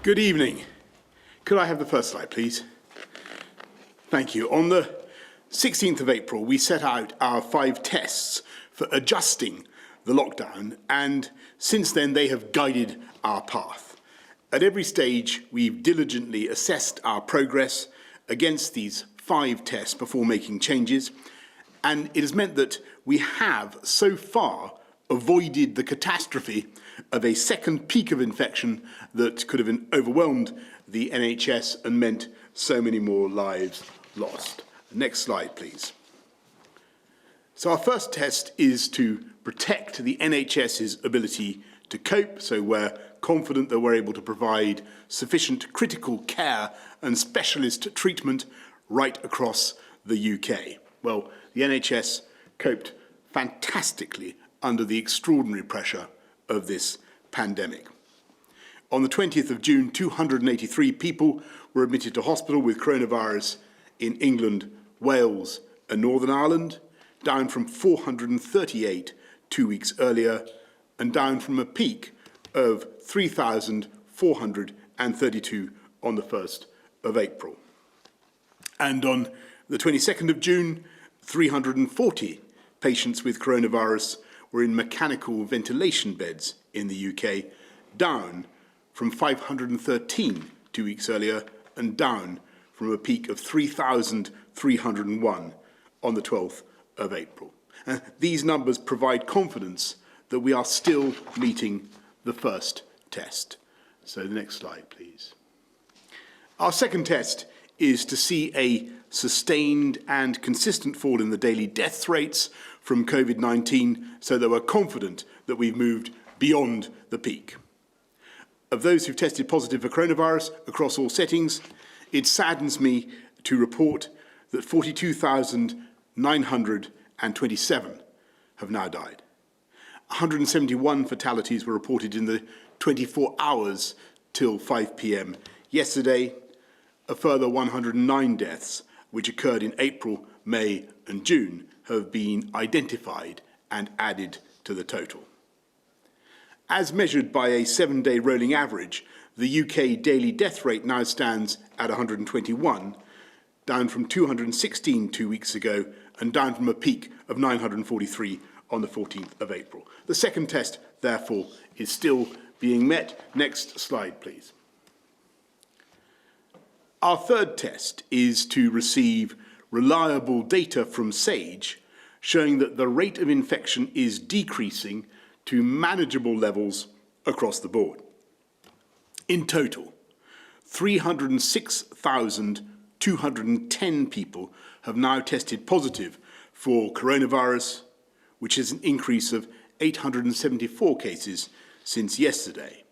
Good evening. Could I have the first slide, please? Thank you. On the 16th of April, we set out our 5 tests for adjusting the lockdown, and since then they have guided our path. At every stage, we've diligently assessed our progress against these 5 tests before making changes, and it has meant that we have so far avoided the catastrophe of a second peak of infection that could have overwhelmed the NHS and meant so many more lives lost. Next slide, please. So our first test is to protect the NHS's ability to cope, so we're confident that we're able to provide sufficient critical care and specialist treatment right across the UK. Well, the NHS coped fantastically under the extraordinary pressure of this pandemic. On the 20th of June, 283 people were admitted to hospital with coronavirus in England, Wales and Northern Ireland, down from 438 2 weeks earlier, and down from a peak of 3,432 on the 1st of April. And on the 22nd of June, 340 patients with coronavirus were in mechanical ventilation beds in the UK, down from 513 2 weeks earlier and down from a peak of 3,301 on the 12th of April. These numbers provide confidence that we are still meeting the first test. So the next slide, please. Our second test is to see a sustained and consistent fall in the daily death rates from Covid-19, so that we're confident that we've moved beyond the peak. Of those who've tested positive for coronavirus across all settings, it saddens me to report that 42,927 have now died. 171 fatalities were reported in the 24 hours till 5 p.m. yesterday. A further 109 deaths, which occurred in April, May and June, have been identified and added to the total. As measured by a 7-day rolling average, the UK daily death rate now stands at 121, down from 216 2 weeks ago and down from a peak of 943 on the 14th of April. The second test, therefore, is still being met. Next slide, please. Our third test is to receive reliable data from SAGE showing that the rate of infection is decreasing to manageable levels across the board. In total, 306,210 people have now tested positive for coronavirus, which is an increase of 874 cases since yesterday.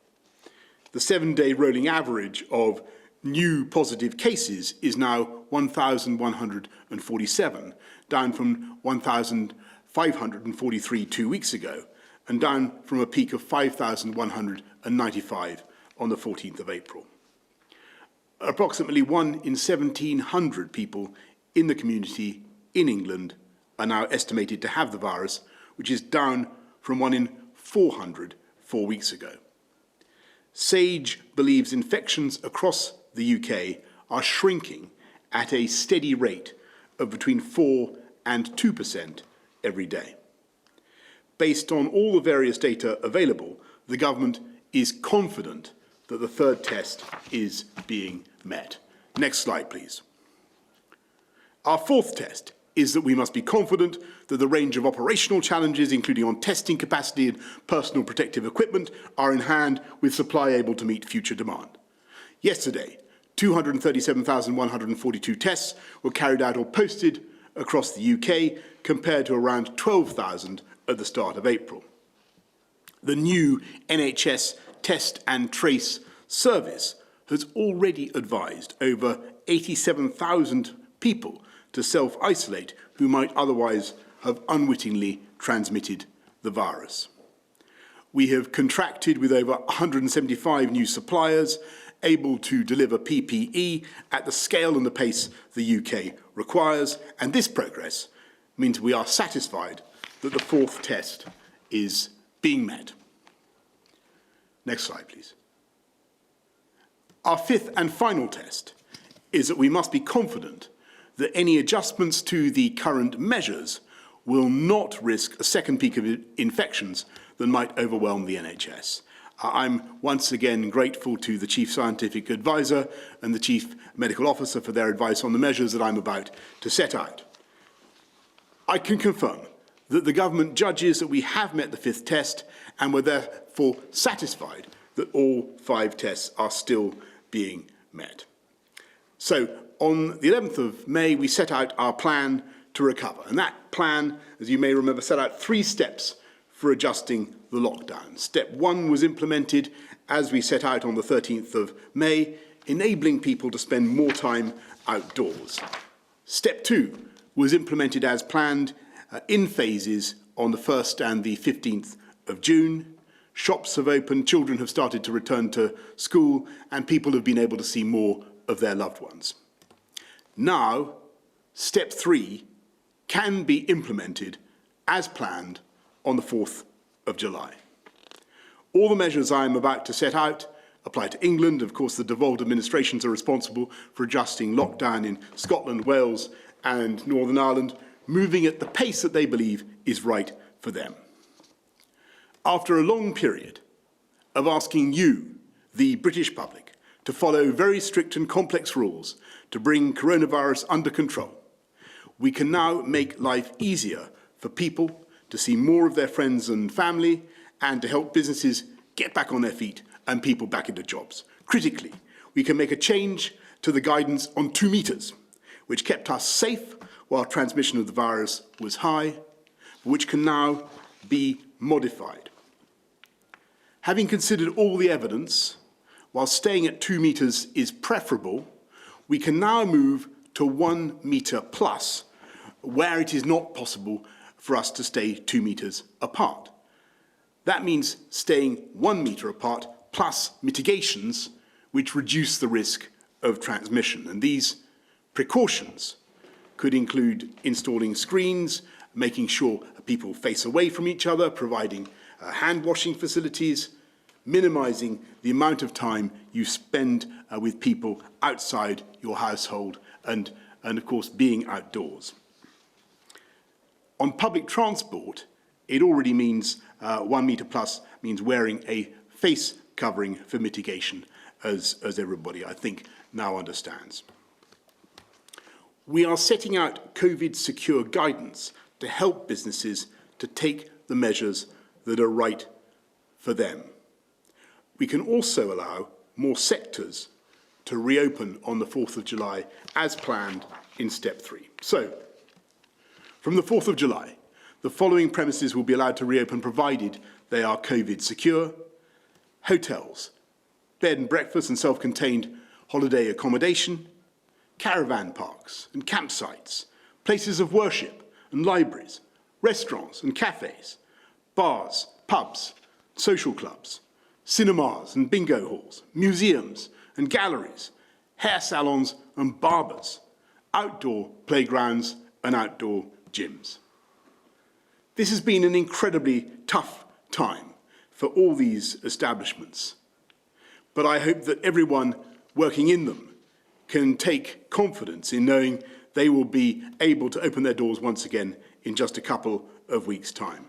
The 7-day rolling average of new positive cases is now 1,147, down from 1,543 2 weeks ago, and down from a peak of 5,195 on the 14th of April. Approximately 1 in 1,700 people in the community in England are now estimated to have the virus, which is down from 1 in 400 4 weeks ago. SAGE believes infections across the UK are shrinking at a steady rate of between 4 and 2% every day. Based on all the various data available, the government is confident that the third test is being met. Next slide, please. Our fourth test is that we must be confident that the range of operational challenges, including on testing capacity and personal protective equipment, are in hand with supply able to meet future demand. Yesterday, 237,142 tests were carried out or posted across the UK, compared to around 12,000 at the start of April. The new NHS Test and Trace service has already advised over 87,000 people to self-isolate who might otherwise have unwittingly transmitted the virus. We have contracted with over 175 new suppliers able to deliver PPE at the scale and the pace the UK requires, and this progress means we are satisfied that the fourth test is being met. Next slide, please. Our fifth and final test is that we must be confident that any adjustments to the current measures will not risk a second peak of infections that might overwhelm the NHS. I'm once again grateful to the Chief Scientific Advisor and the Chief Medical Officer for their advice on the measures that I'm about to set out. I can confirm that the government judges that we have met the fifth test and we're therefore satisfied that all 5 tests are still being met. So on the 11th of May, we set out our plan to recover. And that plan, as you may remember, set out 3 steps for adjusting the lockdown. Step 1 was implemented as we set out on the 13th of May, enabling people to spend more time outdoors. Step 2 was implemented as planned in phases on the 1st and the 15th of June. Shops have opened, children have started to return to school, and people have been able to see more of their loved ones. Now, step 3 can be implemented as planned on the 4th of July. All the measures I am about to set out apply to England. Of course, the devolved administrations are responsible for adjusting lockdown in Scotland, Wales, and Northern Ireland, moving at the pace that they believe is right for them. After a long period of asking you, the British public, to follow very strict and complex rules to bring coronavirus under control, we can now make life easier for people to see more of their friends and family and to help businesses get back on their feet and people back into jobs. Critically, we can make a change to the guidance on 2 metres, which kept us safe while transmission of the virus was high, which can now be modified. Having considered all the evidence, while staying at 2 metres is preferable, we can now move to 1 metre plus, where it is not possible for us to stay 2 metres apart. That means staying 1 metre apart plus mitigations which reduce the risk of transmission. And these precautions could include installing screens, making sure people face away from each other, providing hand washing facilities, minimising the amount of time you spend with people outside your household and of course being outdoors. On public transport, it already means 1 metre plus means wearing a face covering for mitigation, as everybody, I think, now understands. We are setting out COVID-secure guidance to help businesses to take the measures that are right for them. We can also allow more sectors to reopen on the 4th of July as planned in step 3. So, from the 4th of July, the following premises will be allowed to reopen provided they are COVID secure: hotels, bed and breakfast and self-contained holiday accommodation, caravan parks and campsites, places of worship and libraries, restaurants and cafes, bars, pubs, social clubs, cinemas and bingo halls, museums and galleries, hair salons and barbers, outdoor playgrounds and outdoor gyms. This has been an incredibly tough time for all these establishments, but I hope that everyone working in them can take confidence in knowing they will be able to open their doors once again in just a couple of weeks' time.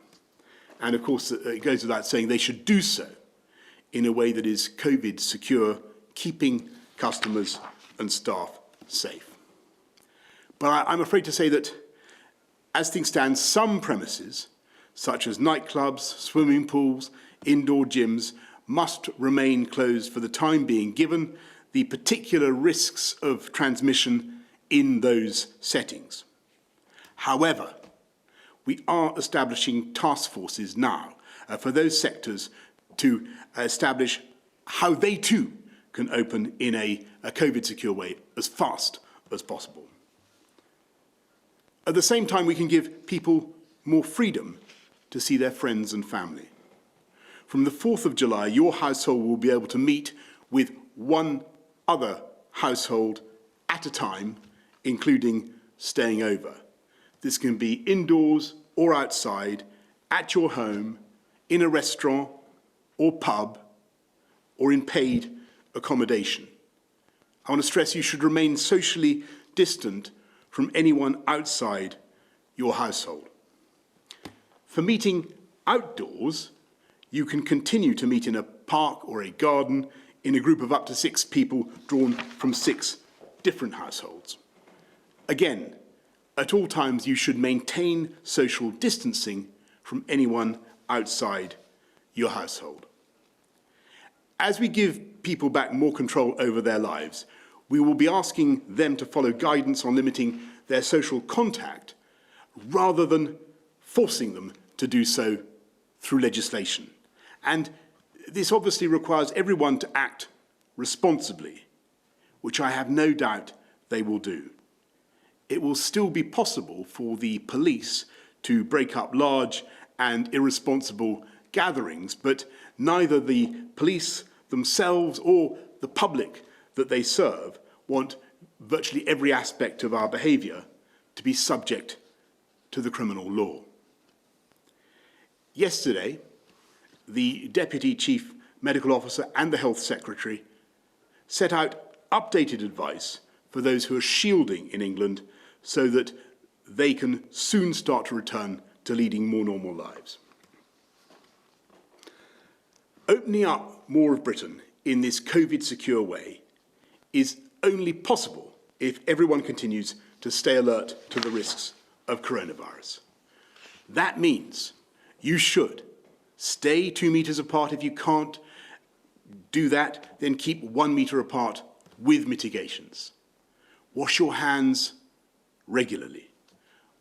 And of course, it goes without saying they should do so in a way that is COVID secure, keeping customers and staff safe. But I'm afraid to say that as things stand, some premises, such as nightclubs, swimming pools, indoor gyms, must remain closed for the time being, given the particular risks of transmission in those settings. However, we are establishing task forces now for those sectors to establish how they too can open in a COVID-secure way as fast as possible. At the same time, we can give people more freedom to see their friends and family. From the 4th of July, your household will be able to meet with one other household at a time, including staying over. This can be indoors or outside, at your home, in a restaurant or pub, or in paid accommodation. I want to stress you should remain socially distant from anyone outside your household. For meeting outdoors, you can continue to meet in a park or a garden in a group of up to 6 people drawn from 6 different households. Again, at all times you should maintain social distancing from anyone outside your household. As we give people back more control over their lives, we will be asking them to follow guidance on limiting their social contact rather than forcing them to do so through legislation. And this obviously requires everyone to act responsibly, which I have no doubt they will do. It will still be possible for the police to break up large and irresponsible gatherings, but neither the police themselves or the public that they serve want virtually every aspect of our behaviour to be subject to the criminal law. Yesterday, the Deputy Chief Medical Officer and the Health Secretary set out updated advice for those who are shielding in England so that they can soon start to return to leading more normal lives. Opening up more of Britain in this COVID-secure way is only possible if everyone continues to stay alert to the risks of coronavirus. That means you should stay 2 meters apart. If you can't do that, then keep 1 meter apart with mitigations. Wash your hands regularly.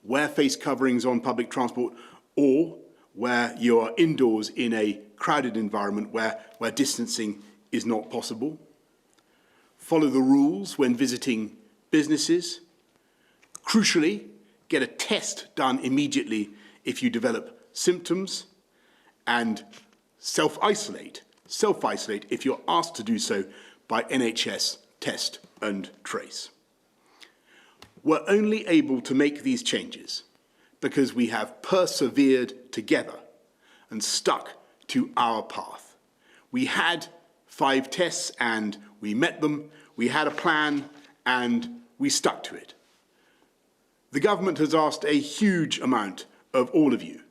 Wear face coverings on public transport or where you are indoors in a crowded environment where distancing is not possible. Follow the rules when visiting businesses. Crucially, get a test done immediately if you develop symptoms, and self-isolate if you're asked to do so by NHS Test and Trace. We're only able to make these changes because we have persevered together and stuck to our path. We had 5 tests and we met them. We had a plan and we stuck to it. The government has asked a huge amount of all of you,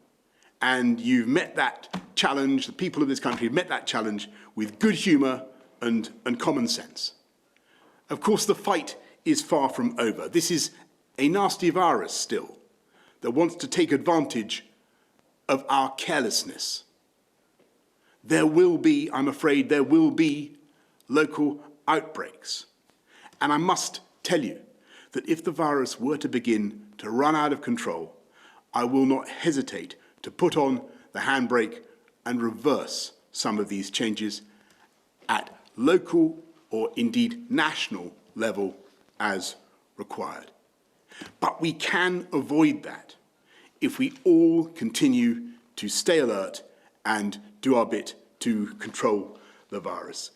and you've met that challenge, the people of this country have met that challenge with good humour and common sense. Of course, the fight is far from over. This is a nasty virus still that wants to take advantage of our carelessness. There will be, I'm afraid, there will be local outbreaks. And I must tell you that if the virus were to begin to run out of control, I will not hesitate to put on the handbrake and reverse some of these changes at local or indeed national level as required. But we can avoid that if we all continue to stay alert and do our bit to control the virus.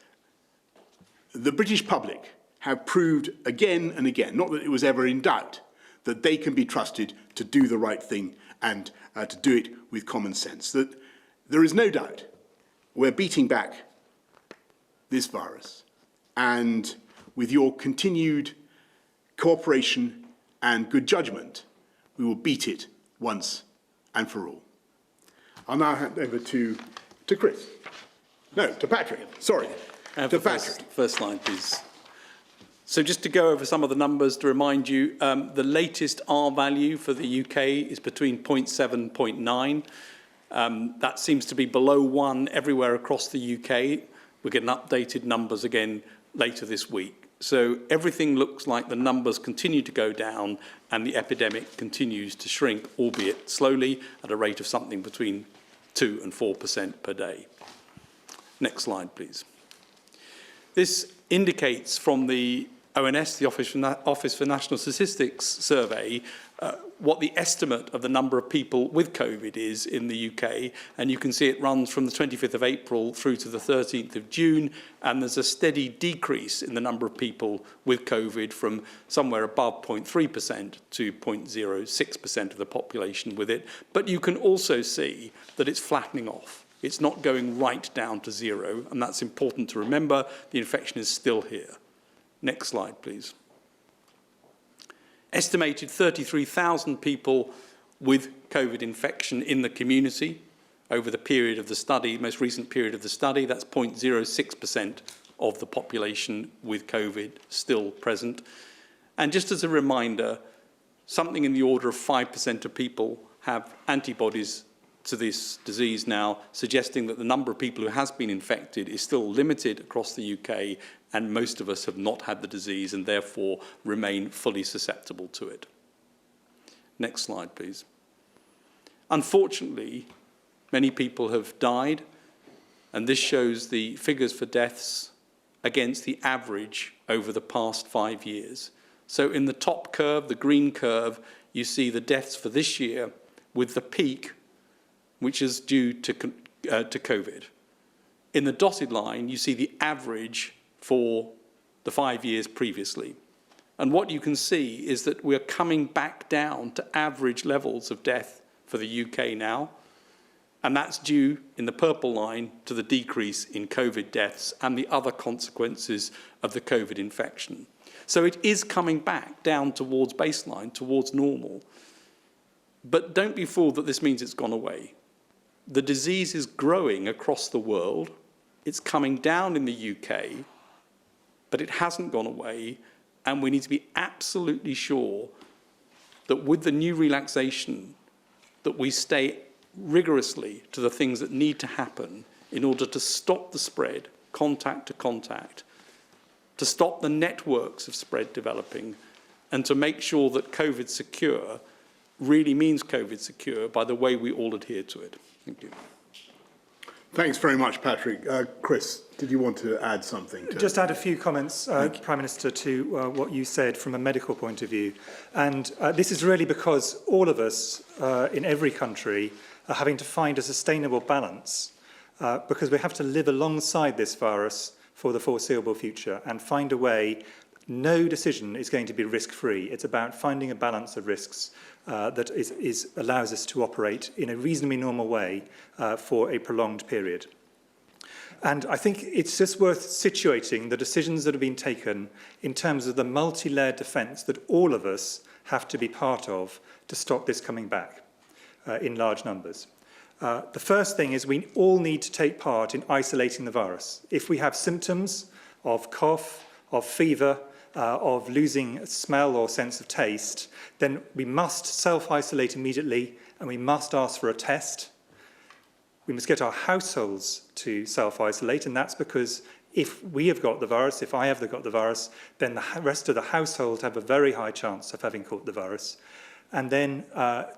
The British public have proved again and again, not that it was ever in doubt, that they can be trusted to do the right thing and to do it with common sense. That there is no doubt we're beating back this virus, and with your continued cooperation and good judgment, we will beat it once and for all. I'll now hand over to Chris. No, to Patrick, sorry. To Patrick. First slide, please. So just to go over some of the numbers to remind you, the latest R value for the UK is between 0.7 and 0.9. That seems to be below 1 everywhere across the UK. We're getting updated numbers again later this week. So everything looks like the numbers continue to go down and the epidemic continues to shrink, albeit slowly, at a rate of something between 2 and 4% per day. Next slide, please. This indicates from the ONS, the Office for National Statistics survey, what the estimate of the number of people with COVID is in the UK. And you can see it runs from the 25th of April through to the 13th of June. And there's a steady decrease in the number of people with COVID from somewhere above 0.3% to 0.06% of the population with it. But you can also see that it's flattening off. It's not going right down to 0, and that's important to remember. The infection is still here. Next slide, please. Estimated 33,000 people with COVID infection in the community over the period of the study, most recent period of the study. That's 0.06% of the population with COVID still present. And just as a reminder, something in the order of 5% of people have antibodies to this disease now, suggesting that the number of people who has been infected is still limited across the UK, and most of us have not had the disease and therefore remain fully susceptible to it. Next slide, please. Unfortunately, many people have died, and this shows the figures for deaths against the average over the past 5 years. So in the top curve, the green curve, you see the deaths for this year with the peak, which is due to COVID. In the dotted line, you see the average for the 5 years previously. And what you can see is that we're coming back down to average levels of death for the UK now. And that's due, in the purple line, to the decrease in COVID deaths and the other consequences of the COVID infection. So it is coming back down towards baseline, towards normal. But don't be fooled that this means it's gone away. The disease is growing across the world. It's coming down in the UK, but it hasn't gone away. And we need to be absolutely sure that with the new relaxation, that we stay rigorously to the things that need to happen in order to stop the spread, contact to contact, to stop the networks of spread developing, and to make sure that COVID secure really means COVID secure by the way we all adhere to it. Thank you. Thanks very much, Patrick. Chris, did you want to add something? Just add a few comments, Prime Minister, to what you said from a medical point of view. And this is really because all of us in every country are having to find a sustainable balance because we have to live alongside this virus for the foreseeable future and find a way. No decision is going to be risk-free. It's about finding a balance of risks that allows us to operate in a reasonably normal way for a prolonged period. And I think it's just worth situating the decisions that have been taken in terms of the multi-layered defence that all of us have to be part of to stop this coming back in large numbers. The first thing is we all need to take part in isolating the virus. If we have symptoms of cough, of fever, of losing smell or sense of taste, then we must self-isolate immediately and we must ask for a test. We must get our households to self-isolate, and that's because if we have got the virus, if I have got the virus, then the rest of the household have a very high chance of having caught the virus. And then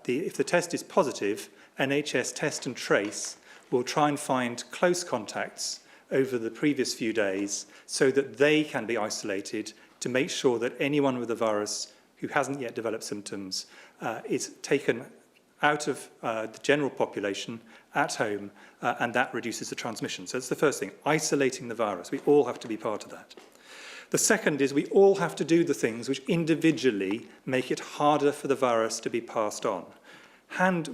if the test is positive, NHS Test and Trace will try and find close contacts over the previous few days so that they can be isolated to make sure that anyone with the virus who hasn't yet developed symptoms is taken out of the general population at home, and that reduces the transmission. So that's the first thing, isolating the virus. We all have to be part of that. The second is we all have to do the things which individually make it harder for the virus to be passed on.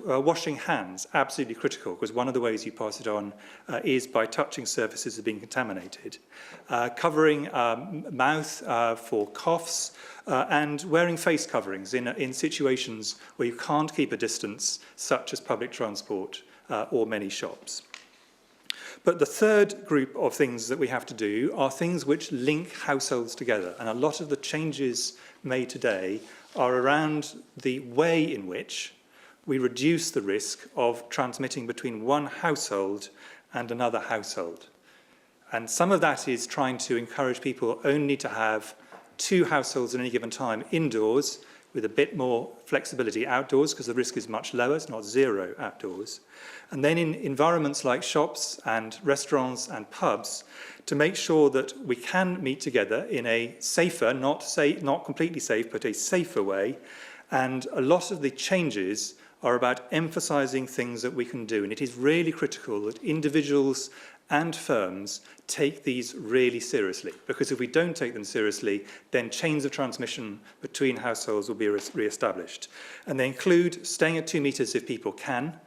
Washing hands, absolutely critical, because one of the ways you pass it on is by touching surfaces that have been contaminated. Covering mouth for coughs, and wearing face coverings in situations where you can't keep a distance, such as public transport or many shops. But the third group of things that we have to do are things which link households together. And a lot of the changes made today are around the way in which we reduce the risk of transmitting between one household and another household. And some of that is trying to encourage people only to have 2 households at any given time indoors, with a bit more flexibility outdoors, because the risk is much lower, it's not 0 outdoors. And then in environments like shops and restaurants and pubs, to make sure that we can meet together in a safer, not completely safe, but a safer way. And a lot of the changes are about emphasising things that we can do. And it is really critical that individuals and firms take these really seriously, because if we don't take them seriously, then chains of transmission between households will be re-established. And they include staying at 2 metres if people can,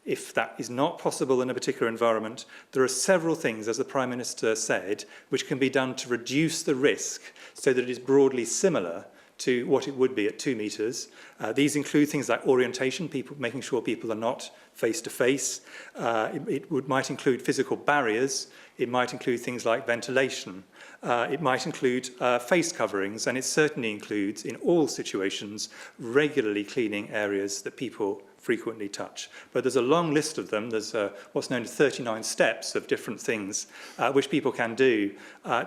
If that is not possible in a particular environment, there are several things, as the Prime Minister said, which can be done to reduce the risk so that it is broadly similar to what it would be at 2 metres. These include things like orientation, making sure people are not face-to-face. It might include physical barriers. It might include things like ventilation. It might include face coverings, and it certainly includes, in all situations, regularly cleaning areas that people frequently touch. But there's a long list of them. There's what's known as 39 steps of different things which people can do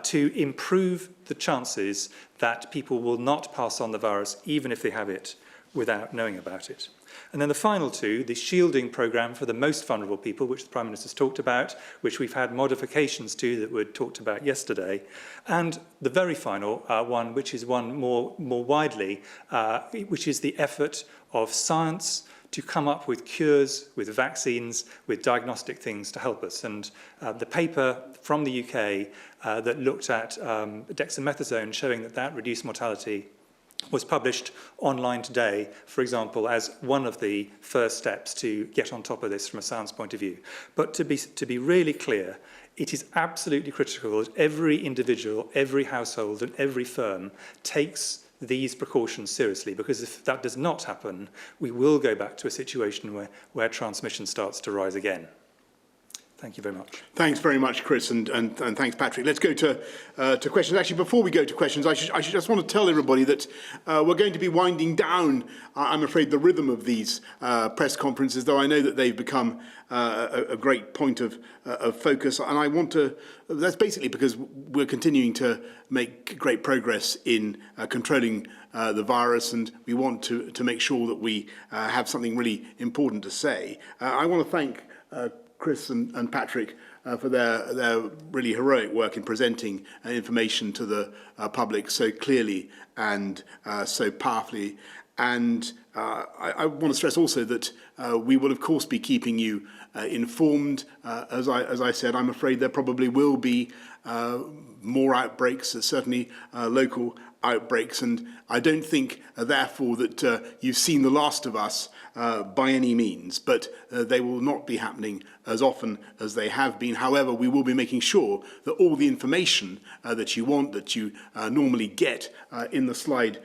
to improve the chances that people will not pass on the virus, even if they have it, without knowing about it. And then the final two, the shielding programme for the most vulnerable people, which the Prime Minister's talked about, which we've had modifications to that were talked about yesterday, and the very final one, which is one more widely, which is the effort of science to come up with cures, with vaccines, with diagnostic things to help us. And the paper from the UK that looked at dexamethasone showing that reduced mortality was published online today, for example, as one of the first steps to get on top of this from a science point of view. But to be really clear, it is absolutely critical that every individual, every household and every firm takes these precautions seriously, because if that does not happen, we will go back to a situation where transmission starts to rise again. Thank you very much. Thanks very much, Chris, and thanks, Patrick. Let's go to questions. Actually, before we go to questions, I should just want to tell everybody that we're going to be winding down, I'm afraid, the rhythm of these press conferences, though I know that they've become a great point of focus. And I want to, that's basically because we're continuing to make great progress in controlling the virus, and we want to make sure that we have something really important to say. I want to thank Chris and Patrick for their really heroic work in presenting information to the public so clearly and so powerfully. And I want to stress also that we will, of course, be keeping you informed. As I said, I'm afraid there probably will be more outbreaks, certainly local outbreaks, and I don't think, therefore, that you've seen the last of us by any means, but they will not be happening as often as they have been. However, we will be making sure that all the information that you want, that you normally get in the slide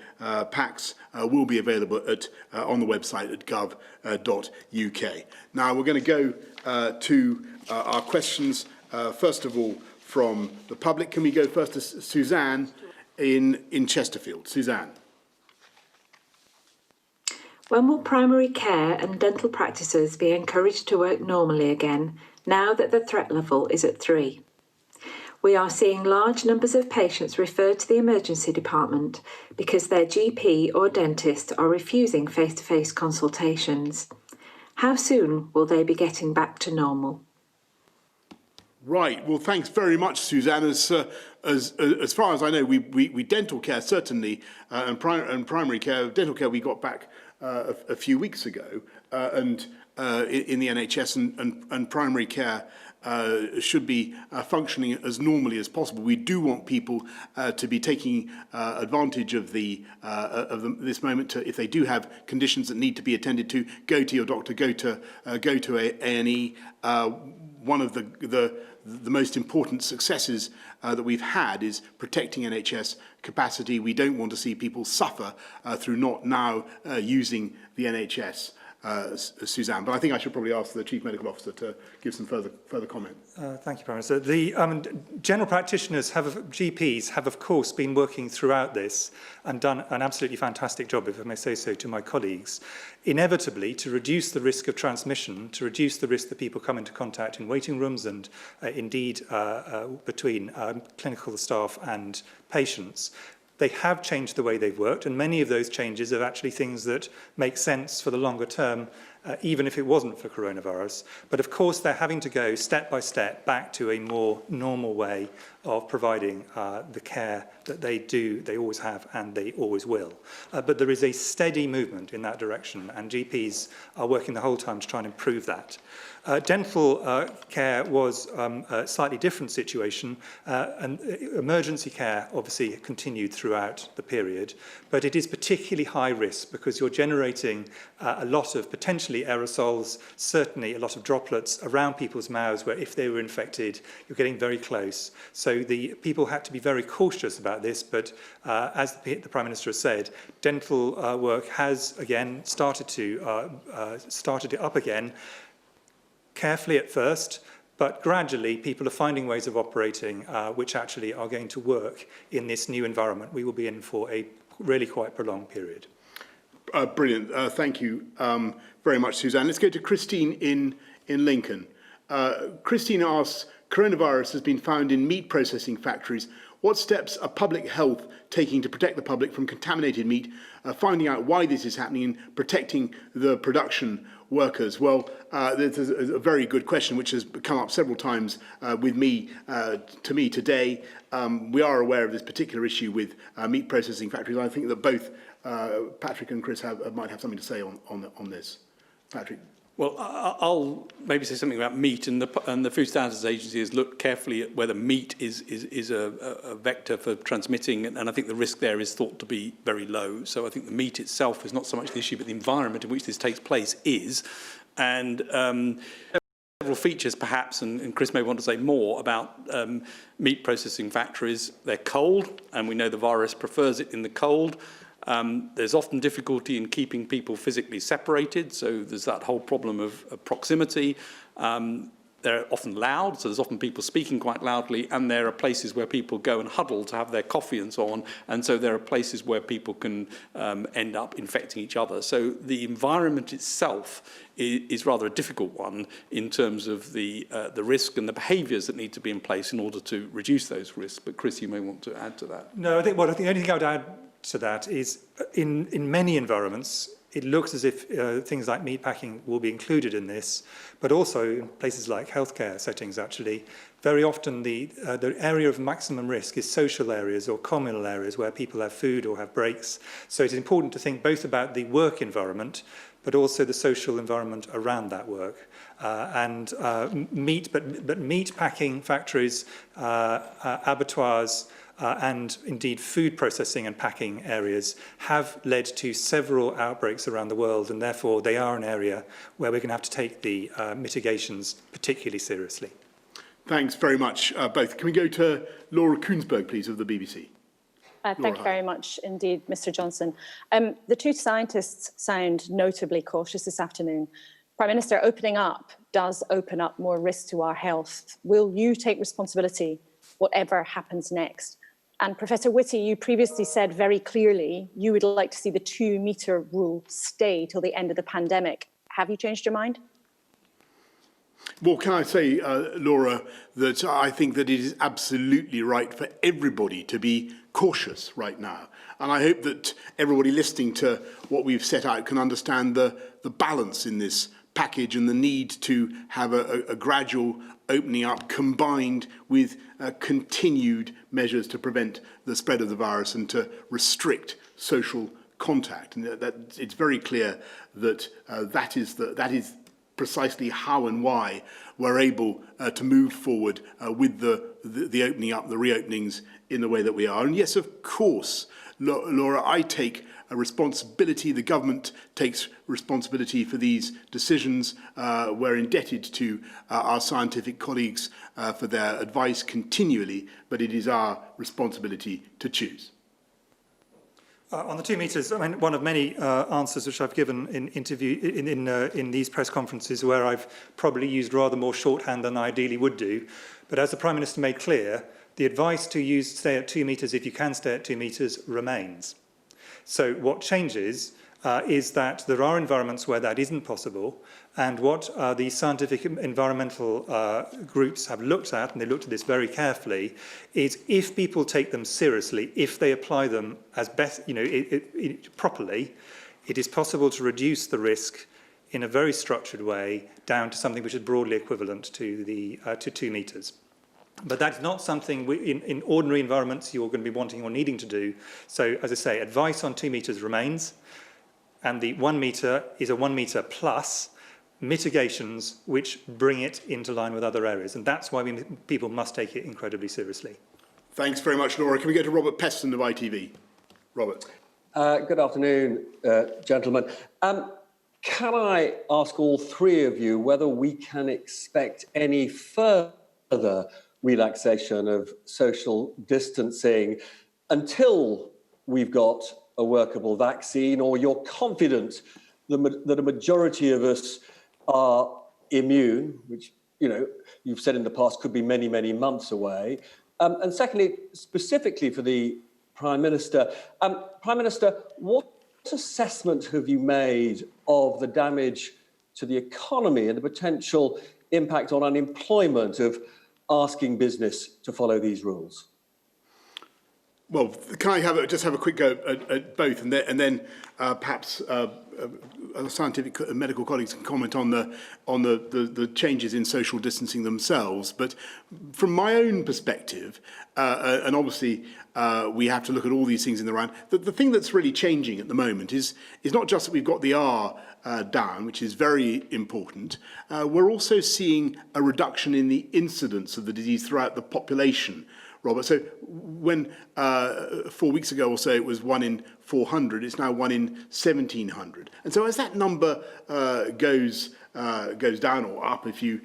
packs, will be available on the website at gov.uk. Now, we're going to go to our questions, first of all, from the public. Can we go first to Suzanne in Chesterfield? Suzanne. When will primary care and dental practices be encouraged to work normally again, now that the threat level is at 3? We are seeing large numbers of patients referred to the emergency department because their GP or dentist are refusing face-to-face consultations. How soon will they be getting back to normal? Right. Well, thanks very much, Suzanne. As far as I know, we dental care certainly, and primary care, dental care we got back a few weeks ago, and in the NHS, and primary care should be functioning as normally as possible. We do want people to be taking advantage of this moment. If they do have conditions that need to be attended to, go to your doctor, go to A&E. One of the most important successes that we've had is protecting NHS capacity. We don't want to see people suffer through not now using the NHS, Suzanne. But I think I should probably ask the Chief Medical Officer to give some further comment. Thank you, Prime Minister. The general practitioners, GPs, have of course been working throughout this and done an absolutely fantastic job, if I may say so, to my colleagues, inevitably to reduce the risk of transmission, to reduce the risk that people come into contact in waiting rooms and indeed between clinical staff and patients. They have changed the way they've worked, and many of those changes are actually things that make sense for the longer term, even if it wasn't for coronavirus. But of course, they're having to go step by step back to a more normal way of providing the care that they always have, and they always will. But there is a steady movement in that direction, and GPs are working the whole time to try and improve that. Dental care was a slightly different situation, and emergency care obviously continued throughout the period, but it is particularly high risk because you're generating a lot of potentially potentially aerosols, certainly a lot of droplets around people's mouths where if they were infected, you're getting very close. So the people had to be very cautious about this, but as the Prime Minister has said, dental work has again started it up again, carefully at first, but gradually people are finding ways of operating which actually are going to work in this new environment we will be in for a really quite prolonged period. Brilliant. Thank you very much, Suzanne. Let's go to Christine in Lincoln. Christine asks, coronavirus has been found in meat processing factories. What steps are public health taking to protect the public from contaminated meat, finding out why this is happening and protecting the production workers? Well, this is a very good question which has come up several times to me today. We are aware of this particular issue with meat processing factories. I think that both Patrick and Chris might have something to say on this. Patrick. Well, I'll maybe say something about meat, and the Food Standards Agency has looked carefully at whether meat is a vector for transmitting, and I think the risk there is thought to be very low. So I think the meat itself is not so much the issue, but the environment in which this takes place is. And several features perhaps, and Chris may want to say more about meat processing factories. They're cold, and we know the virus prefers it in the cold. There's often difficulty in keeping people physically separated, so there's that whole problem of proximity. They're often loud, so there's often people speaking quite loudly, and there are places where people go and huddle to have their coffee and so on, and so there are places where people can end up infecting each other. So the environment itself is rather a difficult one in terms of the risk and the behaviours that need to be in place in order to reduce those risks. But Chris, you may want to add to that. No, I think the only thing I would add to that is in many environments, it looks as if things like meatpacking will be included in this, but also in places like healthcare settings, actually, very often the area of maximum risk is social areas or communal areas where people have food or have breaks. So it's important to think both about the work environment, but also the social environment around that work. Meat packing factories, abattoirs, and indeed food processing and packing areas have led to several outbreaks around the world, and therefore they are an area where we're going to have to take the mitigations particularly seriously. Thanks very much, both. Can we go to Laura Koonsberg, please, of the BBC? Thank you very much indeed, Mr. Johnson. The two scientists sound notably cautious this afternoon. Prime Minister, opening up does open up more risk to our health. Will you take responsibility whatever happens next? And Professor Whitty, you previously said very clearly you would like to see the 2-metre rule stay till the end of the pandemic. Have you changed your mind? Well, can I say, Laura, that I think that it is absolutely right for everybody to be cautious right now. And I hope that everybody listening to what we've set out can understand the balance in this package and the need to have a gradual opening up combined with continued measures to prevent the spread of the virus and to restrict social contact. And that it's very clear that that is precisely how and why we're able to move forward with the opening up, the reopenings in the way that we are. And yes, of course, Laura, I take a responsibility, the government takes responsibility for these decisions. We're indebted to our scientific colleagues for their advice continually, but it is our responsibility to choose. On the 2 metres, I mean, one of many answers which I've given in these press conferences where I've probably used rather more shorthand than I ideally would do. But as the Prime Minister made clear, the advice to stay at 2 metres if you can stay at 2 metres remains. So what changes is that there are environments where that isn't possible, and what the scientific environmental groups have looked at, and they looked at this very carefully, is if people take them seriously, if they apply them as best, properly, it is possible to reduce the risk in a very structured way down to something which is broadly equivalent to 2 metres. But that's not something in ordinary environments you're going to be wanting or needing to do. So, as I say, advice on 2 metres remains, and the 1 metre is a 1 metre plus mitigations which bring it into line with other areas. And that's why people must take it incredibly seriously. Thanks very much, Laura. Can we go to Robert Peston of ITV? Robert. Good afternoon, gentlemen. Can I ask all three of you whether we can expect any further relaxation of social distancing until we've got a workable vaccine, or you're confident that a majority of us are immune, which, you know, you've said in the past could be many, many months away? And secondly, specifically for the Prime Minister, what assessment have you made of the damage to the economy and the potential impact on unemployment of asking business to follow these rules? Well, can I just have a quick go at both, and then perhaps scientific and medical colleagues can comment on the changes in social distancing themselves. But from my own perspective, and obviously we have to look at all these things in the round, the thing that's really changing at the moment is not just that we've got the R down, which is very important. We're also seeing a reduction in the incidence of the disease throughout the population, Robert. So when 4 weeks ago or so it was 1 in 400, it's now 1 in 1,700. And so as that number goes down or up, if you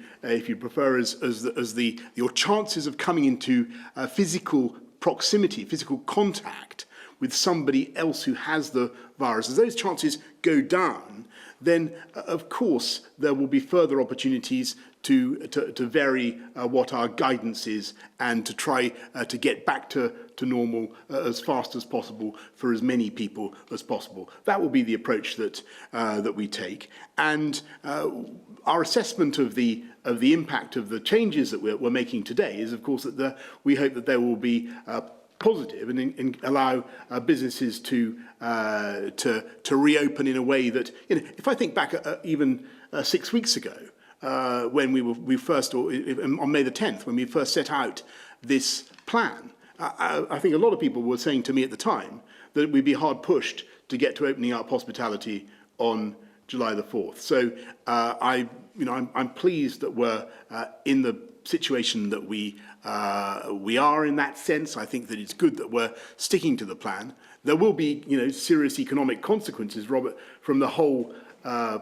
prefer, as your chances of coming into physical proximity, physical contact with somebody else who has the virus, as those chances go down, then of course there will be further opportunities to vary what our guidance is and to try to get back to normal as fast as possible for as many people as possible. That will be the approach that we take. And our assessment of the impact of the changes that we're making today is, of course, that we hope that there will be positive and allow businesses to reopen in a way that, you know, if I think back even 6 weeks ago, when we first, or on May the 10th, when we first set out this plan, I think a lot of people were saying to me at the time that we'd be hard pushed to get to opening up hospitality on July the 4th. So I'm pleased that we're in the situation that we are in that sense. I think that it's good that we're sticking to the plan. There will be, serious economic consequences, Robert, from the whole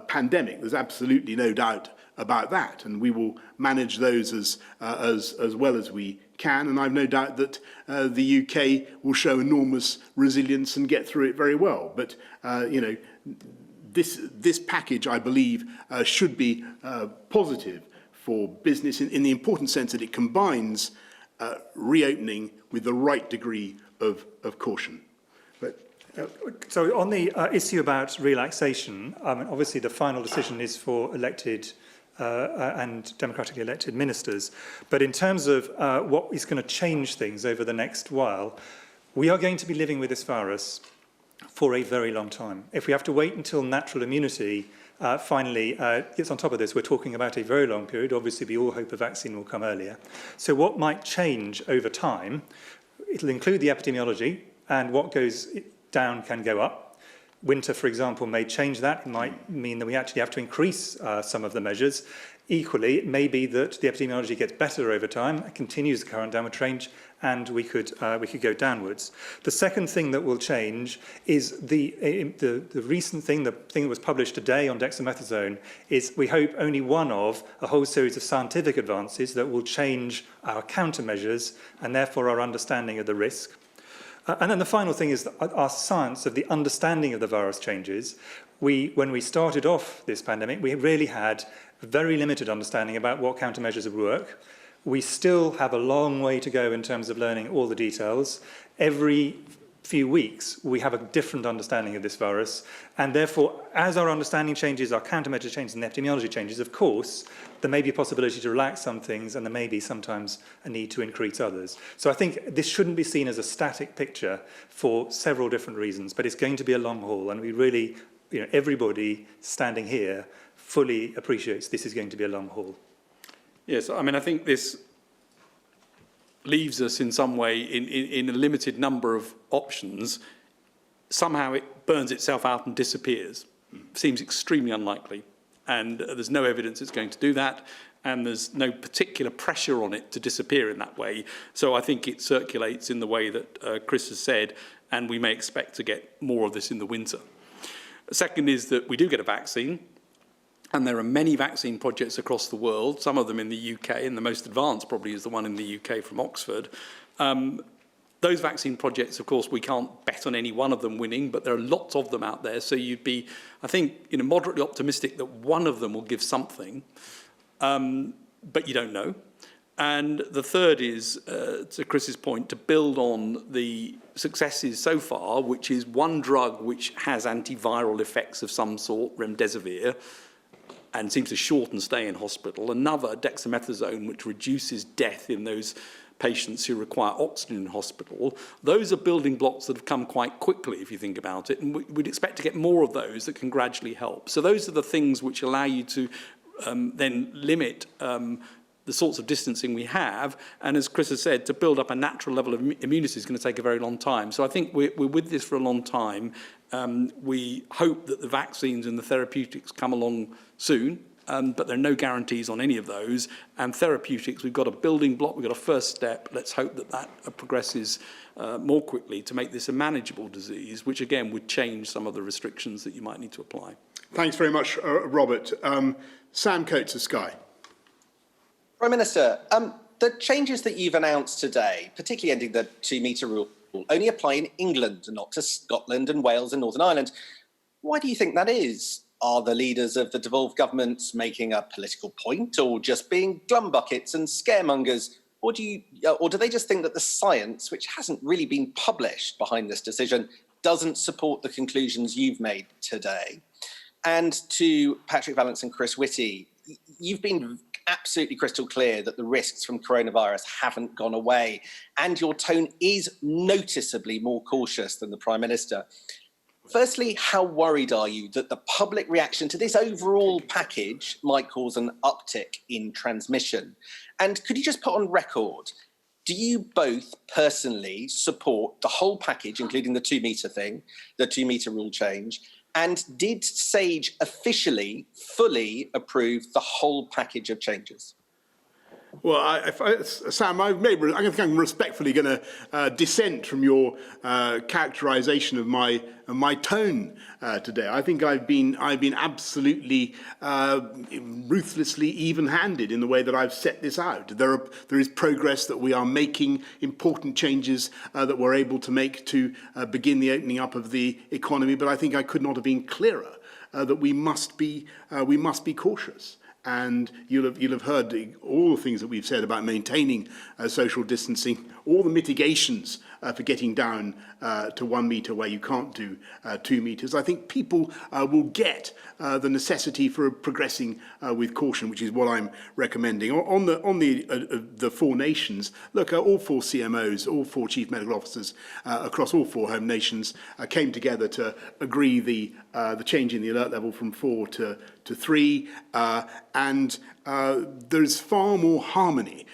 pandemic. There's absolutely no doubt about that, and we will manage those as well as we can. And I've no doubt that the UK will show enormous resilience and get through it very well. But this package, I believe, should be positive for business in the important sense that it combines reopening with the right degree of caution. So on the issue about relaxation, obviously the final decision is for elected and democratically elected ministers. But in terms of what is going to change things over the next while, we are going to be living with this virus for a very long time. If we have to wait until natural immunity finally gets on top of this, we're talking about a very long period. Obviously, we all hope a vaccine will come earlier. So what might change over time? It'll include the epidemiology, and what goes down can go up. Winter, for example, may change that. It might mean that we actually have to increase some of the measures. Equally, it may be that the epidemiology gets better over time, continues the current downward trend, and we could go downwards. The second thing that will change is the recent thing, the thing that was published today on dexamethasone, is we hope only one of a whole series of scientific advances that will change our countermeasures and therefore our understanding of the risk. And then the final thing is that our science of the understanding of the virus changes. When we started off this pandemic, we really had very limited understanding about what countermeasures would work. We still have a long way to go in terms of learning all the details. Every few weeks, we have a different understanding of this virus. And therefore, as our understanding changes, our countermeasure changes, and the epidemiology changes, of course, there may be a possibility to relax some things, and there may be sometimes a need to increase others. So I think this shouldn't be seen as a static picture for several different reasons, but it's going to be a long haul. And we really, everybody standing here fully appreciates this is going to be a long haul. Yes, I mean, I think this leaves us in some way in a limited number of options. Somehow it burns itself out and disappears. Seems extremely unlikely. And there's no evidence it's going to do that. And there's no particular pressure on it to disappear in that way. So I think it circulates in the way that Chris has said, and we may expect to get more of this in the winter. The second is that we do get a vaccine. And there are many vaccine projects across the world, some of them in the UK, and the most advanced probably is the one in the UK from Oxford. Those vaccine projects, of course, we can't bet on any one of them winning, but there are lots of them out there. So you'd be, I think, moderately optimistic that one of them will give something, but you don't know. And the third is, to Chris's point, to build on the successes so far, which is one drug which has antiviral effects of some sort, remdesivir, and seems to shorten stay in hospital. Another, dexamethasone, which reduces death in those patients who require oxygen in hospital. Those are building blocks that have come quite quickly, if you think about it, and we'd expect to get more of those that can gradually help. So those are the things which allow you to then limit the sorts of distancing we have, and as Chris has said, to build up a natural level of immunity is going to take a very long time. So I think we're with this for a long time. We hope that the vaccines and the therapeutics come along soon, but there are no guarantees on any of those. And therapeutics, we've got a building block, we've got a first step. Let's hope that that progresses more quickly to make this a manageable disease, which again would change some of the restrictions that you might need to apply. Thanks very much, Robert. Sam Coates of Sky. Prime Minister, the changes that you've announced today, particularly ending the 2 metre rule, only apply in England and not to Scotland and Wales and Northern Ireland. Why do you think that is? Are the leaders of the devolved governments making a political point, or just being glum buckets and scaremongers? Or do they just think that the science, which hasn't really been published behind this decision, doesn't support the conclusions you've made today? And to Patrick Vallance and Chris Whitty, you've been absolutely crystal clear that the risks from coronavirus haven't gone away, and your tone is noticeably more cautious than the Prime Minister. Firstly, how worried are you that the public reaction to this overall package might cause an uptick in transmission? And could you just put on record, do you both personally support the whole package, including the 2 metre thing, the 2 metre rule change? And did SAGE officially, fully approve the whole package of changes? Well, Sam, I'm respectfully going to dissent from your characterisation of my tone today. I think I've been absolutely ruthlessly even-handed in the way that I've set this out. There is progress that we are making, important changes that we're able to make to begin the opening up of the economy. But I think I could not have been clearer that we must be cautious. And you'll have heard all the things that we've said about maintaining social distancing, all the mitigations for getting down to 1 metre where you can't do 2 metres. I think people will get the necessity for progressing with caution, which is what I'm recommending. On the 4 nations, look, all 4 CMOs, all 4 chief medical officers across all 4 home nations came together to agree the change in the alert level from 4 to 3, and there's far more harmony,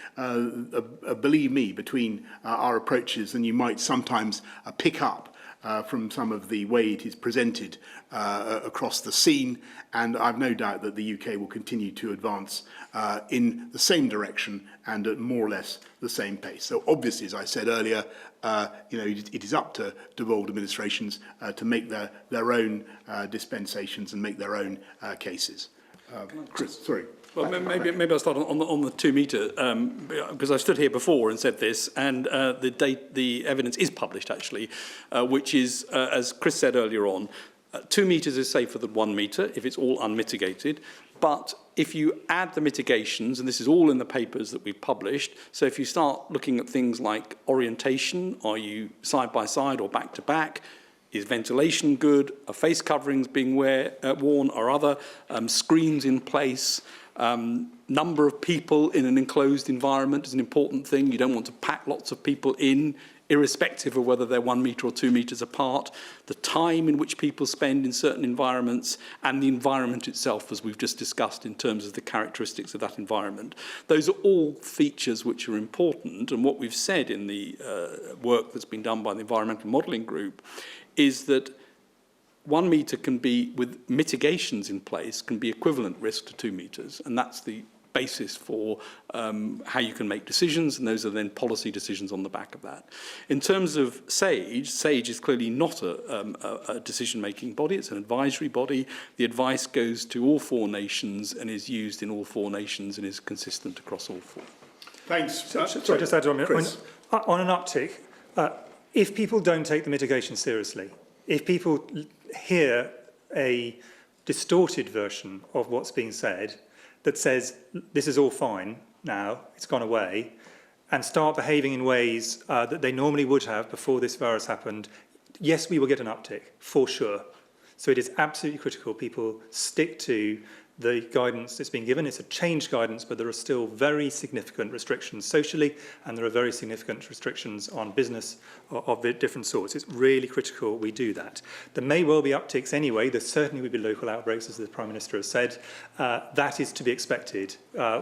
believe me, between our approaches than you might sometimes pick up from some of the way it is presented across the scene, and I've no doubt that the UK will continue to advance in the same direction and at more or less the same pace. So obviously, as I said earlier, it is up to devolved administrations to make their own dispensations and make their own cases. Chris, sorry. Well, maybe I'll start on the 2 metre, because I've stood here before and said this, and the evidence is published, actually, which is, as Chris said earlier on, 2 metres is safer than 1 metre if it's all unmitigated. But if you add the mitigations, and this is all in the papers that we've published, so if you start looking at things like orientation, are you side by side or back to back? Is ventilation good? Are face coverings being worn? Are other screens in place? Number of people in an enclosed environment is an important thing. You don't want to pack lots of people in, irrespective of whether they're 1 metre or 2 metres apart. The time in which people spend in certain environments, and the environment itself, as we've just discussed, in terms of the characteristics of that environment. Those are all features which are important, and what we've said in the work that's been done by the Environmental Modelling Group is that 1 metre can be, with mitigations in place, can be equivalent risk to 2 metres, and that's the basis for how you can make decisions, and those are then policy decisions on the back of that. In terms of SAGE is clearly not a decision-making body, it's an advisory body. The advice goes to all 4 nations and is used in all 4 nations and is consistent across all 4. Thanks. Sorry, just add on a minute. On an uptick, if people don't take the mitigation seriously, if people hear a distorted version of what's being said that says this is all fine now, it's gone away, and start behaving in ways that they normally would have before this virus happened, yes, we will get an uptick, for sure. So it is absolutely critical people stick to the guidance that's been given. It's a changed guidance, but there are still very significant restrictions socially, and there are very significant restrictions on business of different sorts. It's really critical we do that. There may well be upticks anyway. There certainly will be local outbreaks, as the Prime Minister has said. That is to be expected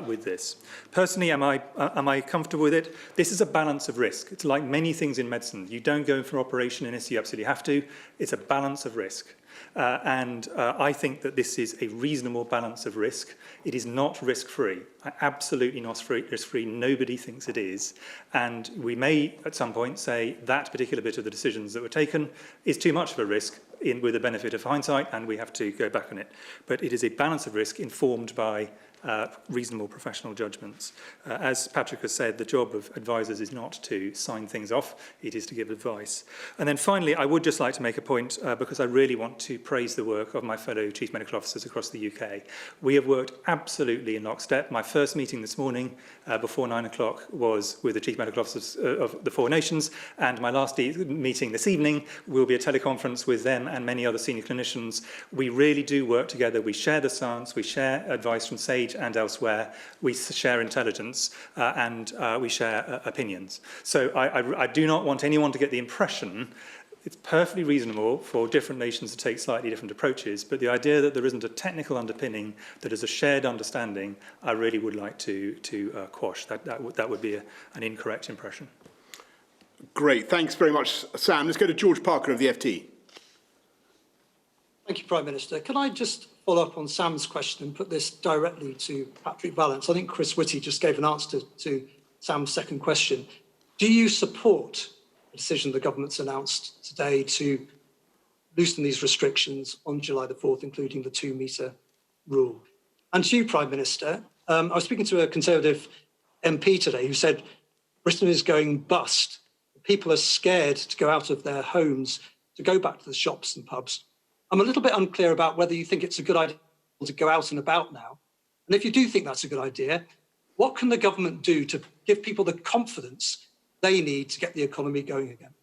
with this. Personally, am I comfortable with it? This is a balance of risk. It's like many things in medicine. You don't go in for operation unless you absolutely have to. It's a balance of risk. And I think that this is a reasonable balance of risk. It is not risk-free. Absolutely not risk-free. Nobody thinks it is. And we may, at some point, say that particular bit of the decisions that were taken is too much of a risk with the benefit of hindsight, and we have to go back on it. But it is a balance of risk informed by reasonable professional judgments. As Patrick has said, the job of advisors is not to sign things off, it is to give advice. And then finally, I would just like to make a point, because I really want to praise the work of my fellow Chief Medical Officers across the UK. We have worked absolutely in lockstep. My first meeting this morning, before 9 o'clock, was with the Chief Medical Officers of the 4 nations, and my last meeting this evening will be a teleconference with them and many other senior clinicians. We really do work together. We share the science, we share advice from SAGE and elsewhere, we share intelligence, and we share opinions. So I do not want anyone to get the impression it's perfectly reasonable for different nations to take slightly different approaches, but the idea that there isn't a technical underpinning that is a shared understanding, I really would like to quash. That would be an incorrect impression. Great, thanks very much, Sam. Let's go to George Parker of the FT. Thank you, Prime Minister. Can I just follow up on Sam's question and put this directly to Patrick Vallance? I think Chris Whitty just gave an answer to Sam's second question. Do you support the decision the government's announced today to loosen these restrictions on July the 4th, including the 2-metre rule? And to you, Prime Minister, I was speaking to a Conservative MP today who said Britain is going bust. People are scared to go out of their homes, to go back to the shops and pubs. I'm a little bit unclear about whether you think it's a good idea to go out and about now. And if you do think that's a good idea, what can the government do to give people the confidence they need to get the economy going again?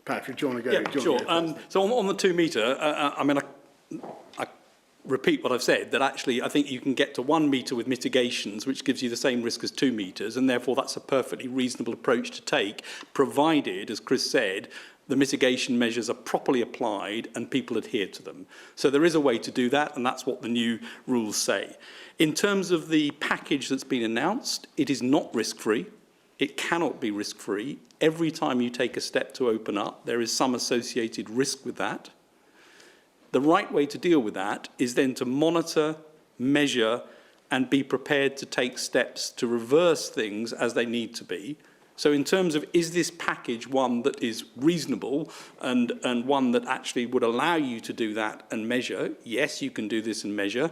Patrick, do you want to go? Yeah, sure. So on the 2-metre, I mean, I repeat what I've said, that actually I think you can get to 1 metre with mitigations, which gives you the same risk as 2 metres, and therefore that's a perfectly reasonable approach to take, provided, as Chris said, the mitigation measures are properly applied and people adhere to them. So there is a way to do that, and that's what the new rules say. In terms of the package that's been announced, it is not risk-free. It cannot be risk-free. Every time you take a step to open up, there is some associated risk with that. The right way to deal with that is then to monitor, measure, and be prepared to take steps to reverse things as they need to be. So in terms of, is this package one that is reasonable and one that actually would allow you to do that and measure? Yes, you can do this and measure.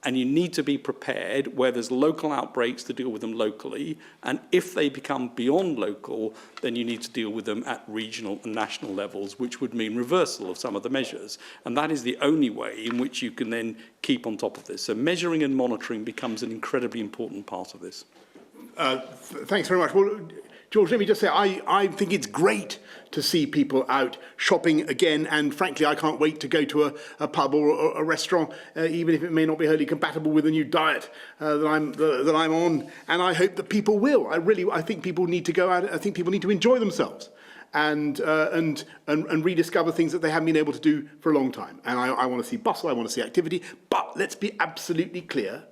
And you need to be prepared where there's local outbreaks to deal with them locally. And if they become beyond local, then you need to deal with them at regional and national levels, which would mean reversal of some of the measures. And that is the only way in which you can then keep on top of this. So measuring and monitoring becomes an incredibly important part of this. Thanks very much. Well, George, let me just say, I think it's great to see people out shopping again, and frankly, I can't wait to go to a pub or a restaurant, even if it may not be wholly compatible with the new diet that I'm on. And I hope that people will. I think people need to go out. I think people need to enjoy themselves and rediscover things that they haven't been able to do for a long time. And I want to see bustle. I want to see activity. But let's be absolutely clear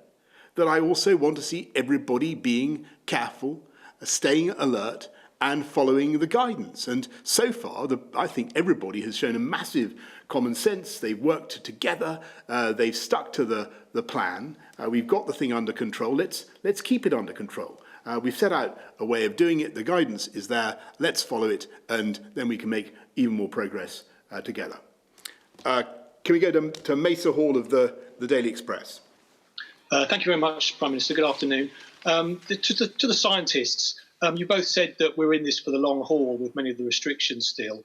that I also want to see everybody being careful, staying alert, and following the guidance. And so far, I think everybody has shown a massive common sense. They've worked together. They've stuck to the plan. We've got the thing under control. Let's keep it under control. We've set out a way of doing it. The guidance is there. Let's follow it, and then we can make even more progress together. Can we go to Mesa Hall of the Daily Express? Thank you very much, Prime Minister. Good afternoon. To the scientists, you both said that we're in this for the long haul with many of the restrictions still.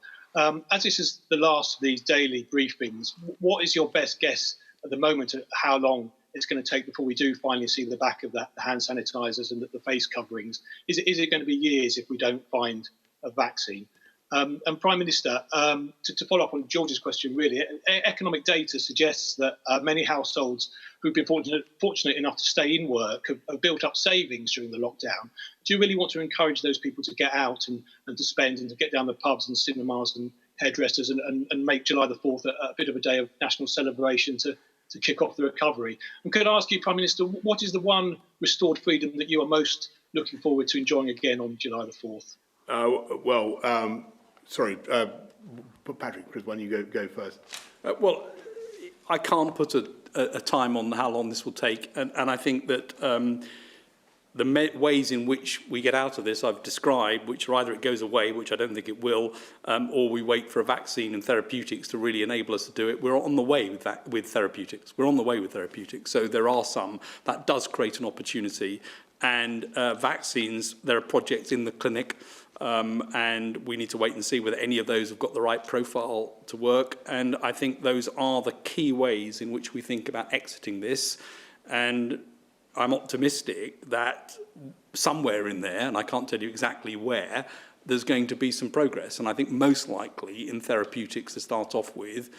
As this is the last of these daily briefings, what is your best guess at the moment at how long it's going to take before we do finally see the back of the hand sanitisers and the face coverings? Is it going to be years if we don't find a vaccine? And Prime Minister, to follow up on George's question, really, economic data suggests that many households who've been fortunate enough to stay in work have built up savings during the lockdown. Do you really want to encourage those people to get out and to spend and to get down the pubs and cinemas and hairdressers and make July the 4th a bit of a day of national celebration to kick off the recovery? And could I ask you, Prime Minister, what is the one restored freedom that you are most looking forward to enjoying again on July the 4th? Sorry, Patrick, Chris, why don't you go first? Well, I can't put a time on how long this will take, and I think that the ways in which we get out of this I've described, which are either it goes away, which I don't think it will, or we wait for a vaccine and therapeutics to really enable us to do it. We're on the way with therapeutics. We're on the way with therapeutics. So there are some. That does create an opportunity. And vaccines, there are projects in the clinic, and we need to wait and see whether any of those have got the right profile to work. And I think those are the key ways in which we think about exiting this. And I'm optimistic that somewhere in there, and I can't tell you exactly where, there's going to be some progress. And I think most likely in therapeutics to start off with,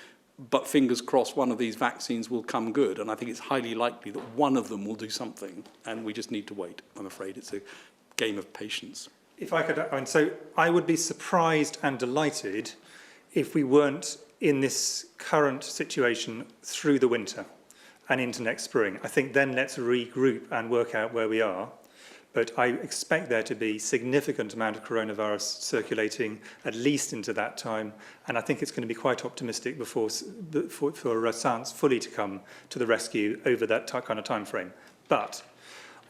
but fingers crossed one of these vaccines will come good. And I think it's highly likely that one of them will do something. And we just need to wait. I'm afraid it's a game of patience. If I could, so I would be surprised and delighted if we weren't in this current situation through the winter and into next spring. I think then let's regroup and work out where we are. But I expect there to be significant amount of coronavirus circulating at least into that time. And I think it's going to be quite optimistic for science fully to come to the rescue over that kind of time frame. But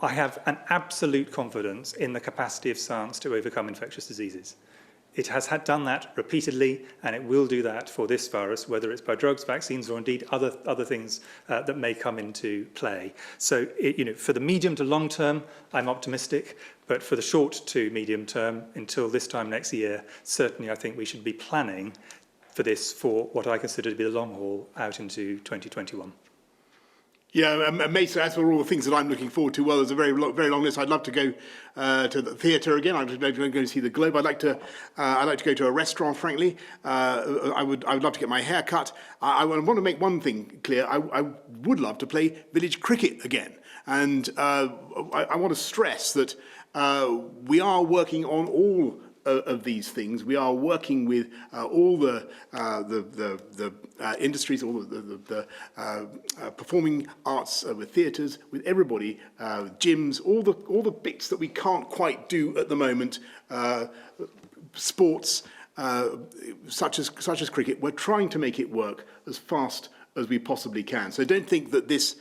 I have an absolute confidence in the capacity of science to overcome infectious diseases. It has done that repeatedly, and it will do that for this virus, whether it's by drugs, vaccines, or indeed other things that may come into play. So, for the medium to long term, I'm optimistic, but for the short to medium term, until this time next year, certainly I think we should be planning for this for what I consider to be the long haul out into 2021. Yeah, Mesa, as for all the things that I'm looking forward to, well, there's a very long list. I'd love to go to the theatre again. I'd love to go and see the Globe. I'd like to go to a restaurant, frankly. I would love to get my hair cut. I want to make one thing clear. I would love to play village cricket again. And I want to stress that we are working on all of these things. We are working with all the industries, all the performing arts, with theatres, with everybody, gyms, all the bits that we can't quite do at the moment. Sports such as cricket. We're trying to make it work as fast as we possibly can. So don't think that this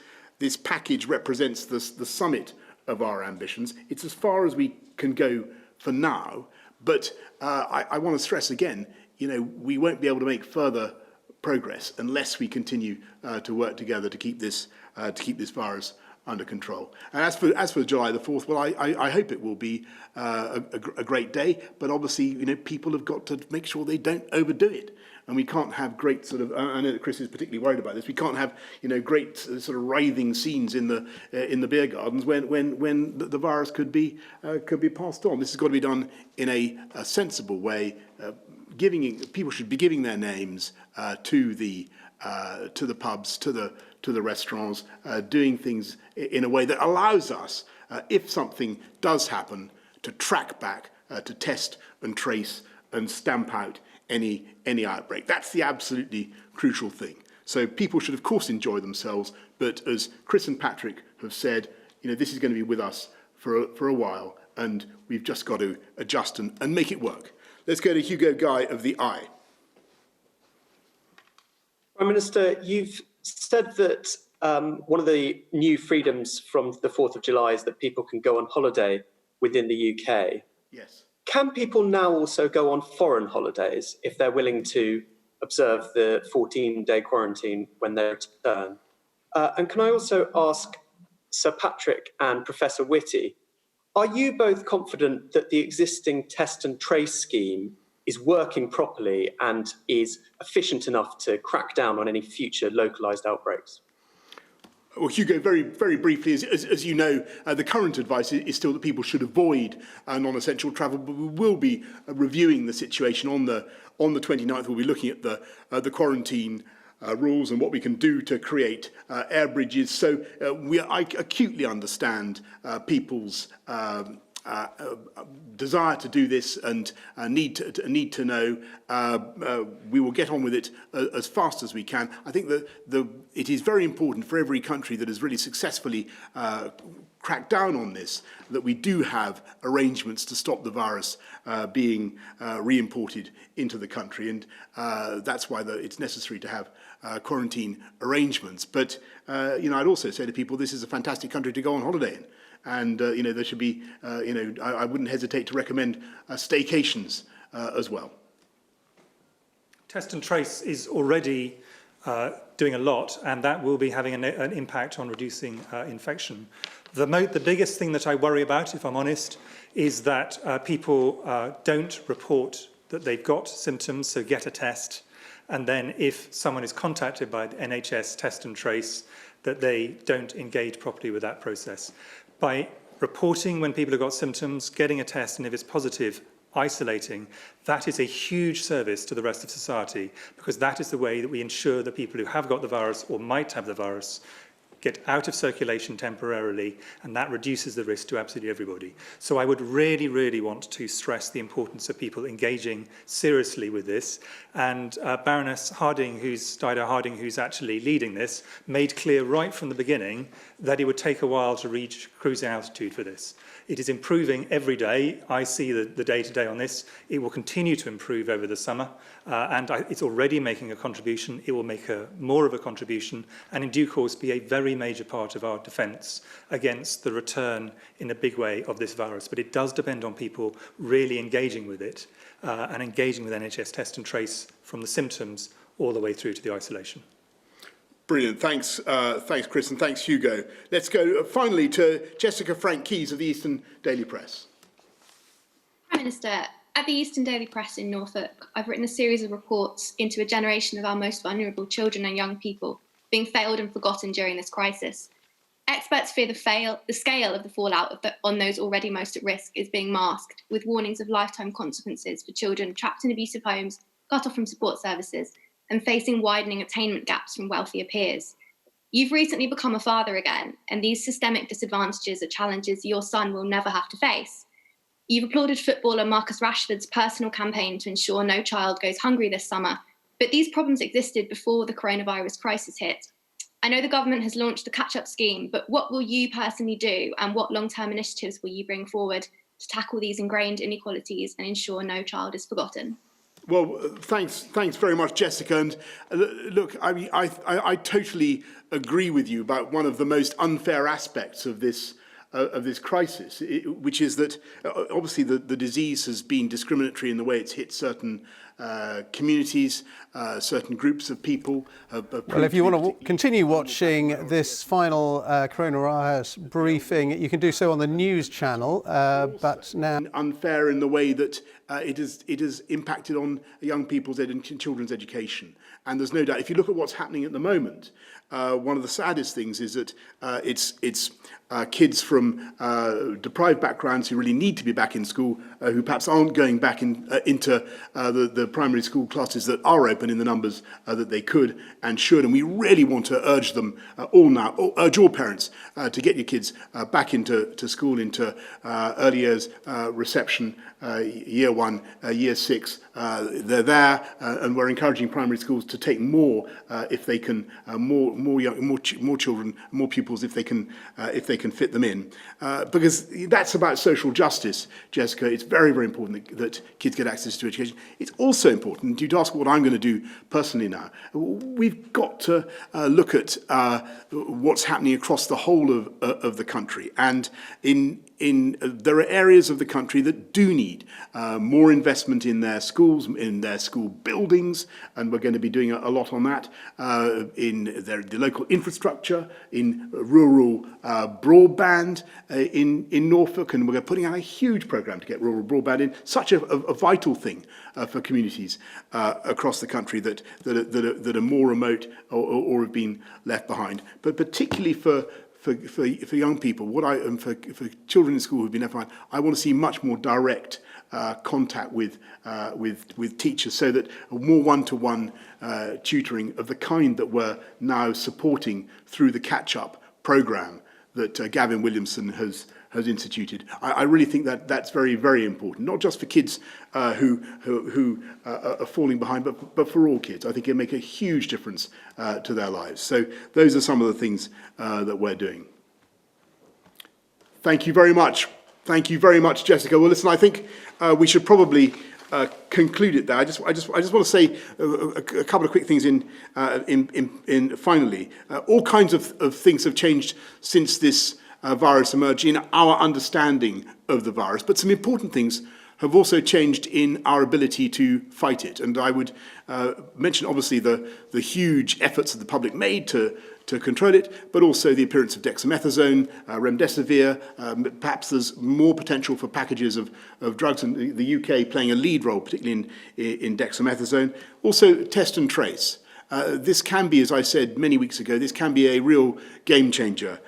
package represents the summit of our ambitions. It's as far as we can go for now. But I want to stress again, we won't be able to make further progress unless we continue to work together to keep this virus under control. And as for July the 4th, well, I hope it will be a great day. But obviously, people have got to make sure they don't overdo it. And we can't have great sort of. I know that Chris is particularly worried about this. We can't have great sort of writhing scenes in the beer gardens when the virus could be passed on. This has got to be done in a sensible way. People should be giving their names to the pubs, to the restaurants, doing things in a way that allows us, if something does happen, to track back, to test and trace and stamp out any outbreak. That's the absolutely crucial thing. So people should, of course, enjoy themselves, but as Chris and Patrick have said, this is going to be with us for a while, and we've just got to adjust and make it work. Let's go to Hugo Guy of the Eye. Prime Minister, you've said that one of the new freedoms from the 4th of July is that people can go on holiday within the UK. Yes. Can people now also go on foreign holidays if they're willing to observe the 14-day quarantine when they return? And can I also ask Sir Patrick and Professor Whitty, are you both confident that the existing test and trace scheme is working properly and is efficient enough to crack down on any future localised outbreaks? Well, Hugo, very, very briefly, as you know, the current advice is still that people should avoid non-essential travel, but we will be reviewing the situation on the 29th. We'll be looking at the quarantine rules and what we can do to create air bridges. So I acutely understand people's desire to do this and need to know. We will get on with it as fast as we can. I think that it is very important for every country that has really successfully cracked down on this that we do have arrangements to stop the virus being re-imported into the country, and that's why it's necessary to have quarantine arrangements. But I'd also say to people, this is a fantastic country to go on holiday in. And, there should be, I wouldn't hesitate to recommend staycations as well. Test and trace is already doing a lot, and that will be having an impact on reducing infection. The biggest thing that I worry about, if I'm honest, is that people don't report that they've got symptoms, so get a test, and then if someone is contacted by the NHS test and trace, that they don't engage properly with that process. By reporting when people have got symptoms, getting a test, and if it's positive, isolating, that is a huge service to the rest of society, because that is the way that we ensure that people who have got the virus or might have the virus get out of circulation temporarily, and that reduces the risk to absolutely everybody. So I would really, really want to stress the importance of people engaging seriously with this. And Baroness Harding, Dido Harding, who's actually leading this, made clear right from the beginning that it would take a while to reach cruising altitude for this. It is improving every day. I see the day-to-day on this. It will continue to improve over the summer, and it's already making a contribution. It will make more of a contribution, and in due course be a very major part of our defence against the return in a big way of this virus. But it does depend on people really engaging with it and engaging with NHS test and trace from the symptoms all the way through to the isolation. Brilliant. Thanks, Chris, and thanks, Hugo. Let's go finally to Jessica Frank-Keys of the Eastern Daily Press. Prime Minister, at the Eastern Daily Press in Norfolk, I've written a series of reports into a generation of our most vulnerable children and young people being failed and forgotten during this crisis. Experts fear the scale of the fallout on those already most at risk is being masked, with warnings of lifetime consequences for children trapped in abusive homes, cut off from support services, and facing widening attainment gaps from wealthier peers. You've recently become a father again, and these systemic disadvantages are challenges your son will never have to face. You've applauded footballer Marcus Rashford's personal campaign to ensure no child goes hungry this summer, but these problems existed before the coronavirus crisis hit. I know the government has launched the catch-up scheme, but what will you personally do, and what long-term initiatives will you bring forward to tackle these ingrained inequalities and ensure no child is forgotten? Well, thanks very much, Jessica. And look, I totally agree with you about one of the most unfair aspects of this crisis, which is that obviously the disease has been discriminatory in the way it's hit certain communities, certain groups of people. Well, if you want to continue watching this final coronavirus briefing, you can do so on the news channel. But now unfair in the way that it has impacted on young people's and children's education. And there's no doubt, if you look at what's happening at the moment, one of the saddest things is that it's kids from deprived backgrounds who really need to be back in school who perhaps aren't going back into the primary school classes that are open in the numbers that they could and should. And we really want to urge them urge all parents to get your kids back into school, into early years reception, year 1, year 6. They're there, and we're encouraging primary schools to take more if they can, more children, more pupils if they can fit them in, because that's about social justice, Jessica. It's very, very important that kids get access to education. It's also important, you'd ask what I'm going to do personally now. We've got to look at what's happening across the whole of the country, and there are areas of the country that do need more investment in their schools, in their school buildings, and we're going to be doing a lot on that, in the local infrastructure, in rural broadband in Norfolk, and we're putting out a huge programme to get rural broadband in, such a vital thing for communities across the country that are more remote or have been left behind, but particularly for young people, for children in school who've been left behind, I want to see much more direct contact with teachers, so that more one-to-one tutoring of the kind that we're now supporting through the catch-up programme that Gavin Williamson has instituted. I really think that that's very, very important, not just for kids who are falling behind, but for all kids. I think it'll make a huge difference to their lives. So those are some of the things that we're doing. Thank you very much. Thank you very much, Jessica. Well, listen, I think we should probably conclude it there. I just want to say a couple of quick things in finally. All kinds of things have changed since this virus emerged in our understanding of the virus, but some important things have also changed in our ability to fight it. And I would mention, obviously, the huge efforts that the public made to control it, but also the appearance of dexamethasone, remdesivir. Perhaps there's more potential for packages of drugs, and the UK playing a lead role, particularly in dexamethasone. Also, test and trace. This can be, as I said many weeks ago, this can be a real game changer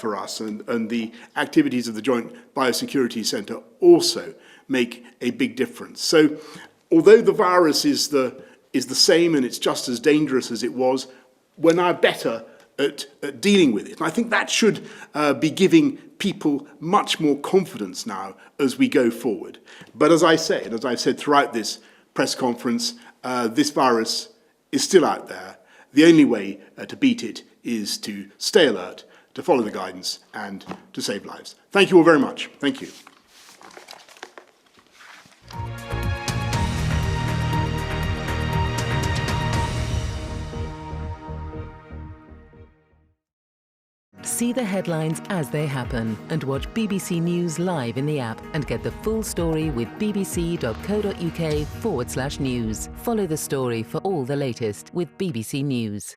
for us, and the activities of the Joint Biosecurity Centre also make a big difference. So, although the virus is the same and it's just as dangerous as it was, we're now better at dealing with it. And I think that should be giving people much more confidence now as we go forward. But as I say, and as I've said throughout this press conference, this virus is still out there. The only way to beat it is to stay alert, to follow the guidance, and to save lives. Thank you all very much. Thank you. See the headlines as they happen and watch BBC News live in the app and get the full story with bbc.co.uk/news. Follow the story for all the latest with BBC News.